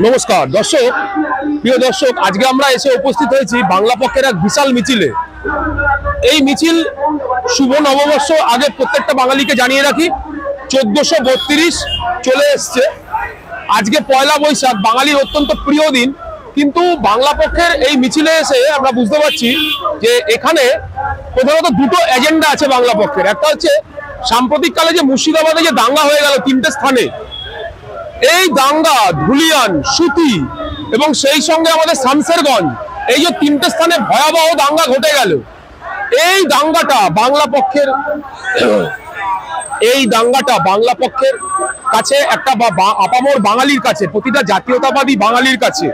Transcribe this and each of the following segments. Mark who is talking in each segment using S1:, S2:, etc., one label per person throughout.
S1: নমস্কার দর্শক, প্রিয় দর্শক, আজকে আমরা এসে উপস্থিত হয়েছি বাংলা পক্ষের এক বিশাল মিছিলে। এই মিছিল শুভ নববর্ষ আগে প্রত্যেকটা বাঙালিকে জানিয়ে রাখি 1432 চলে এসছে। আজকে পয়লা বৈশাখ, বাঙালির অত্যন্ত প্রিয় দিন। কিন্তু বাংলা পক্ষের এই মিছিলে এসে আমরা বুঝতে পারছি যে এখানে প্রধানত দুটো এজেন্ডা আছে বাংলা পক্ষের। একটা হচ্ছে সাম্প্রতিককালে যে মুর্শিদাবাদে যে দাঙ্গা হয়ে গেল 3টে স্থানে, এই দাঙ্গা ধুলিয়ান, সুতি এবং সেই সঙ্গে আমাদের শামসেরগঞ্জ, এই যে 3টে স্থানে ভয়াবহ দাঙ্গা ঘটে গেল। এই দাঙ্গাটা বাংলা পক্ষের কাছে একটা আপামর বাঙালির কাছে, প্রতিটা জাতীয়তাবাদী বাঙালির কাছে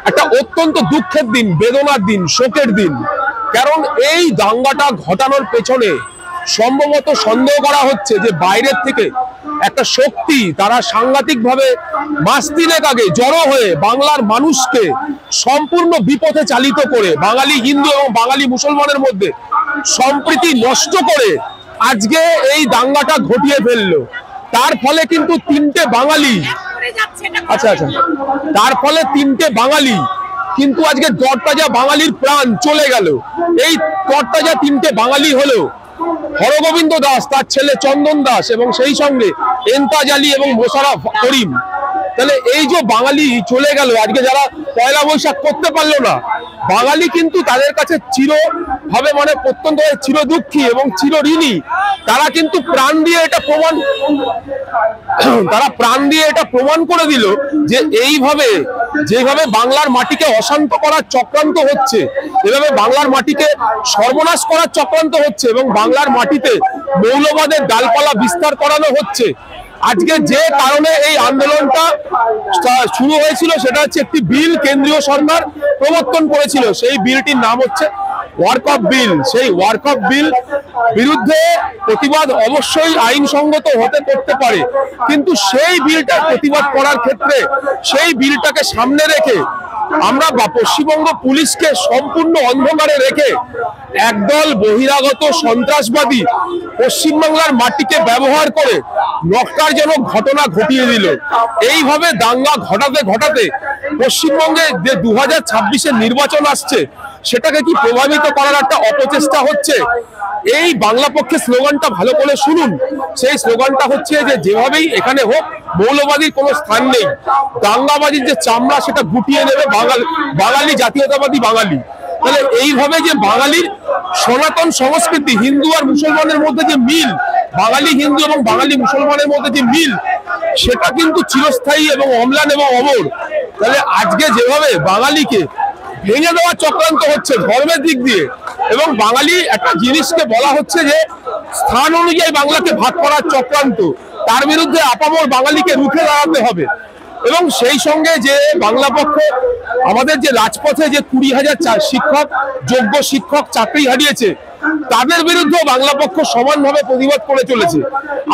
S1: একটা অত্যন্ত দুঃখের দিন, বেদনার দিন, শোকের দিন। কারণ এই দাঙ্গাটা ঘটানোর পেছনে সম্ভবত সন্দেহ করা হচ্ছে যে বাইরের থেকে একটা শক্তি, তারা সাংঘাতিকভাবে মাস 3 আগে জড়ো হয়ে বাংলার মানুষকে সম্পূর্ণ বিপথে চালিত করে, বাঙালি হিন্দু এবং বাঙালি মুসলমানের মধ্যে সম্প্রীতি নষ্ট করে আজকে এই দাঙ্গাটা ঘটিয়ে ফেললো। তার ফলে কিন্তু 3টে বাঙালি তার ফলে 3টে বাঙালি কিন্তু আজকে তরতাজা বাঙালির প্রাণ চলে গেল। এই তরতাজা 3টে বাঙালি হলো হরগোবিন্দ দাস, তার ছেলে চন্দন দাস এবং সেই সঙ্গে এন্তাজ আলী এবং মোশাররফ করিম। তাহলে এই যে বাঙালি চলে গেল, আজকে যারা পয়লা বৈশাখ করতে পারলো না, বাঙালি কিন্তু তাদের কাছে চিরভাবে প্রত্যন্ত চির দুঃখী এবং চির ঋণী। তারা কিন্তু প্রাণ দিয়ে এটা প্রমাণ করে দিল যে যেভাবে বাংলার মাটিকে অশান্ত করার চক্রান্ত হচ্ছে, এভাবে বাংলার মাটিকে সর্বনাশ করার চক্রান্ত হচ্ছে এবং বাংলার মাটিতে মৌলবাদের ডালপালা বিস্তার করানো হচ্ছে। আজকে যে কারণে এই আন্দোলনটা শুরু হয়েছিল সেটা হচ্ছে একটি বিল কেন্দ্রীয় সরকার প্রবর্তন করেছিল। সেই বিলটির নাম হচ্ছে ওয়াকফ বিল। সেই ওয়াকফ বিল বিরুদ্ধে প্রতিবাদ অবশ্যই আইনসঙ্গত করতে পারে, কিন্তু সেই বিলটার প্রতিবাদ করার ক্ষেত্রে সেই বিলটাকে সামনে রেখে আমরা পশ্চিমবঙ্গ পুলিশকে সম্পূর্ণ অন্ধকারে রেখে একদল বহিরাগত সন্ত্রাসবাদী পশ্চিমবাংলার মাটিকে ব্যবহার করে নক্কারজনক ঘটনা ঘটিয়ে দিল। এইভাবে দাঙ্গা ঘটাতে পশ্চিমবঙ্গে যে 2026-এর নির্বাচন আসছে সেটাকে কি প্রভাবিত করার একটা অপচেষ্টা হচ্ছে। এই বাংলা পক্ষের স্লোগানটা ভালো করে শুনুন। সেই স্লোগানটা হচ্ছে যে যেভাবেই এখানে হোক, মৌলবাদীর কোনো স্থান নেই। দাঙ্গাবাজির যে চামড়া সেটা গুটিয়ে নেবে বাঙালি জাতীয়তাবাদী বাঙালি। তাহলে এইভাবে যে বাঙালির সনাতন সংস্কৃতি, হিন্দু আর মুসলমানের মধ্যে যে মিল, বাঙালি হিন্দু এবং বাঙালি মুসলমানের মধ্যে যে মিল, সেটা কিন্তু চিরস্থায়ী এবং অম্লান এবং অমর। তাহলে আজকে যেভাবে বাঙালিকে ভেঙে দেওয়ার চক্রান্ত হচ্ছে ধর্মের দিক দিয়ে, এবং বাঙালি একটা জিনিসকে বলা হচ্ছে যে স্থান অনুযায়ী বাংলাকে ভাগ করার চক্রান্ত, তার বিরুদ্ধে আপামর বাঙালিকে রুখে দাঁড়াতে হবে। এবং সেই সঙ্গে যে বাংলা পক্ষ আমাদের যে রাজপথে যে 20,000 শিক্ষক, যোগ্য শিক্ষক চাকরি হারিয়েছে, তাদের বিরুদ্ধে বাংলা পক্ষ সমানভাবে প্রতিবাদ করে চলেছে।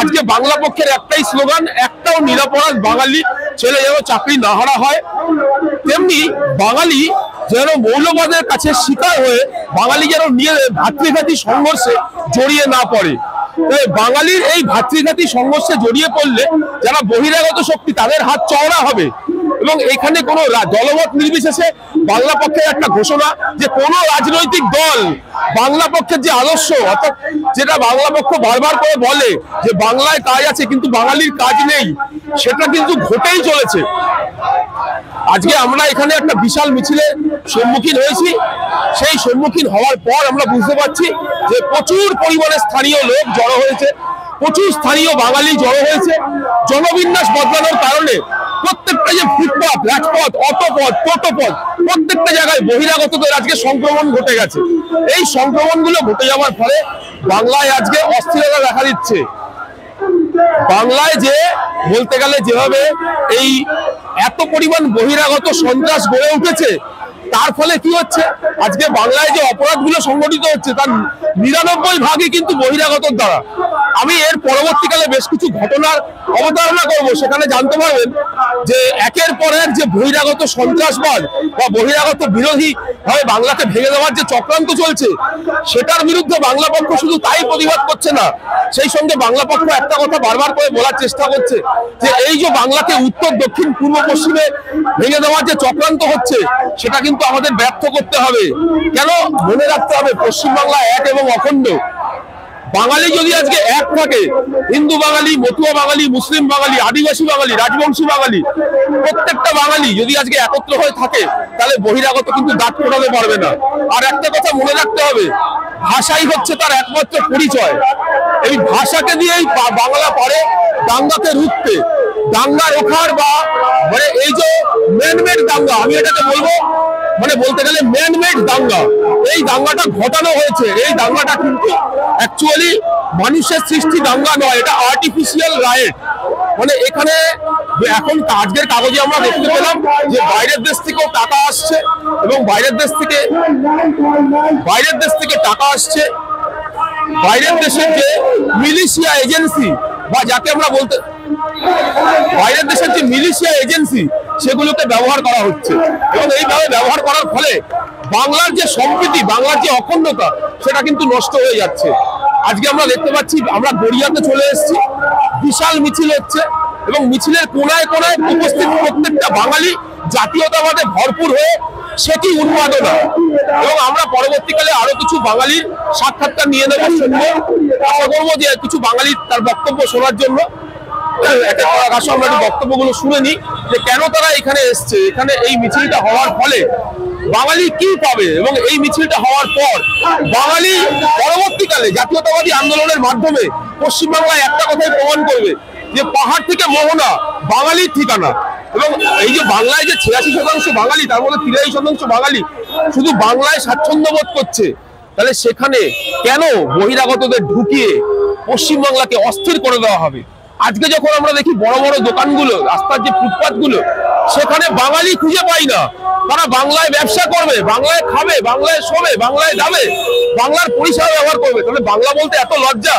S1: আজকে বাংলা পক্ষের একটাই স্লোগান, একটাও নিরাপরাধ বাঙালি ছেলে যেন চাকরি না হারা হয়, তেমনি বাঙালি যেন মৌলবাদের কাছে শিকার হয়ে বাঙালি যেন নিয়ে ভাতৃঘাতী সংঘর্ষে জড়িয়ে না পড়ে। বাঙালির এই ভাতৃঘাতী সংঘর্ষে জড়িয়ে পড়লে যারা বহিরাগত শক্তি, তাদের হাত চওড়া হবে। এবং এখানে কোনো দলমত নির্বিশেষে বাংলা পক্ষের একটা ঘোষণা যে কোনো রাজনৈতিক দল বাংলা পক্ষের যে আদর্শ, অর্থাৎ যেটা বাংলা পক্ষ বারবার করে বলে যে বাংলায় কাজ আছে কিন্তু বাঙালির কাজ নেই, সেটা কিন্তু ঘটেই চলেছে। আজকে আমরা এখানে একটা বিশাল মিছিলের সম্মুখীন হয়েছি। সেই সম্মুখীন হওয়ার পর আমরা বুঝতে পারছি যে প্রচুর পরিমাণে স্থানীয় লোক জড়ো হয়েছে, প্রচুর স্থানীয় বাঙালি জড়ো হয়েছে। জনবিন্যাস বদলানোর কারণে প্রত্যেকটা যে ফুটপাত, রাজপথ, অটোপথ, টোটোপথ, প্রত্যেকটা জায়গায় বহিরাগতদের আজকে সংক্রমণ ঘটে গেছে। এই সংক্রমণগুলো ঘটে যাওয়ার ফলে বাংলায় আজকে অস্থিরতা দেখা দিচ্ছে। বাংলায় যে বলতে গেলে যেভাবে এই এত পরিমাণ বহিরাগত সন্ত্রাস গড়ে উঠেছে, তার ফলে কি হচ্ছে, আজকে বাংলায় যে অপরাধগুলো সংগঠিত হচ্ছে তার 99% কিন্তু বহিরাগতর দ্বারা। আমি এর পরবর্তীকালে বেশ কিছু ঘটনার অবতারণা করব, সেখানে জানতে পারবেন যে একের পর এক যে বহিরাগত সন্ত্রাসবাদ বা বহিরাগত বিরোধী ভাবে বাংলাকে ভেঙে দেওয়ার যে চক্রান্ত চলছে, সেটার বিরুদ্ধে বাংলা পক্ষ শুধু তাই প্রতিবাদ করছে না, সেই সঙ্গে বাংলা পক্ষ একটা কথা বারবার করে বলার চেষ্টা করছে যে এই যে বাংলাকে উত্তর দক্ষিণ পূর্ব পশ্চিমে ভেঙে দেওয়ার যে চক্রান্ত হচ্ছে, সেটা কিন্তু আমাদের ব্যর্থ করতে হবে। কেন? মনে রাখতে হবে পশ্চিমবাংলা এক এবং অখণ্ড। বাঙালি যদি আজকে এক থাকে, হিন্দু বাঙালি, মতুয়া বাঙালি, মুসলিম বাঙালি, আদিবাসী বাঙালি, রাজবংশী বাঙালি, প্রত্যেকটা বাঙালি যদি আজকে একত্র হয়ে থাকে, তাহলে বহিরাগত কিন্তু দাঁত ফোটাতে পারবে না। আর একটা কথা মনে রাখতে হবে, ভাষাই হচ্ছে তার একমাত্র পরিচয়। এই ভাষাকে দিয়েই বাংলা পারে দাঙ্গাকে রুখতে, দাঙ্গা রোখার বা মানে এই যে ম্যানমেড দাঙ্গা, আমি এটাকে বলবো মানে বলতে গেলে ম্যানমেড দাঙ্গা, এই দাঙ্গাটা ঘটানো হয়েছে। এই দাঙ্গাটা কিন্তু অ্যাকচুয়ালি মানুষের সৃষ্টি দাঙ্গা নয়, এটা আর্টিফিশিয়াল রায়েট। মানে এখানে এখন আজকের কাগজে আমরা দেখতে পেলাম যে বাইরের দেশ থেকেও টাকা আসছে এবং বাইরের দেশ থেকে টাকা আসছে। বাইরের দেশের যে মিলিশিয়া এজেন্সি বা যাকে আমরা বলতে বাইরের দেশের যে মিলিশিয়া এজেন্সি, সেগুলোকে ব্যবহার করা হচ্ছে এবং এইভাবে ব্যবহার করার ফলে বাংলার যে সম্প্রীতি, বাংলার যে অখণ্ডতা, সেটা কিন্তু নষ্ট হয়ে যাচ্ছে। আজকে আমরা দেখতে পাচ্ছি, আমরা গড়িয়াতে চলে এসেছি, বিশাল মিছিল হচ্ছে এবং মিছিলের কোনায় কোনায় উপস্থিত প্রত্যেকটা বাঙালি জাতীয়তাবাদে ভরপুর হয়ে সে কি উন্মাদনা। এবং আমরা পরবর্তীকালে আরো কিছু বাঙালির সাক্ষাৎকার নিয়ে নেবার জন্য আশা করবো যে কিছু বাঙালির তার বক্তব্য শোনার জন্য আমরা বক্তব্যগুলো শুনে নিই যে কেন তারা এখানে এসছে, এখানে এই মিছিলটা হওয়ার ফলে বাঙালি কি পাবে এবং এই মিছিলটা হওয়ার পর বাঙালি পরবর্তীকালে জাতীয়তাবাদী আন্দোলনের মাধ্যমে পশ্চিমবাংলায় একটা কথাই প্রমাণ করবে যে পাহাড় থেকে মোহনা বাঙালির ঠিকানা। এবং এই যে বাংলায় যে 86% বাঙালি, তার মধ্যে 83% বাঙালি শুধু বাংলায় স্বাচ্ছন্দ্য বোধ করছে, তাহলে সেখানে কেন বহিরাগতদের ঢুকিয়ে পশ্চিমবাংলাকে অস্থির করে দেওয়া হবে? আজকে যখন আমরা দেখি বড় বড় দোকানগুলো, রাস্তার যে ফুটপাতগুলো, সেখানে বাঙালি খুঁজে পাই না। তারা বাংলায় ব্যবসা করবে, বাংলায় খাবে, বাংলায় শোবে, বাংলায় যাবে, বাংলার পরিষেবা ব্যবহার করবে। তাহলে বাংলা বলতে এত লজ্জা।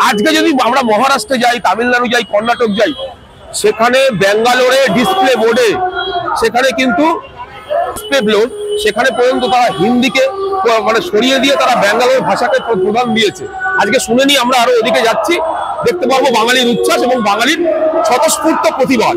S1: আজকে যদি আমরা মহারাষ্ট্রে যাই, তামিলনাড়ু যাই, কর্ণাটক যাই, সেখানে ব্যাঙ্গালোরে ডিসপ্লে বোর্ডে সেখানে কিন্তু সেখানে পর্যন্ত তারা হিন্দিকে মানে সরিয়ে দিয়ে তারা ব্যাঙ্গালোর ভাষাকে প্রধান দিয়েছে। আজকে শুনে নি, আমরা আরো এদিকে যাচ্ছি, দেখতে পাবো বাঙালির উচ্ছ্বাস এবং বাঙালির স্বতঃস্ফূর্ত প্রতিবাদ।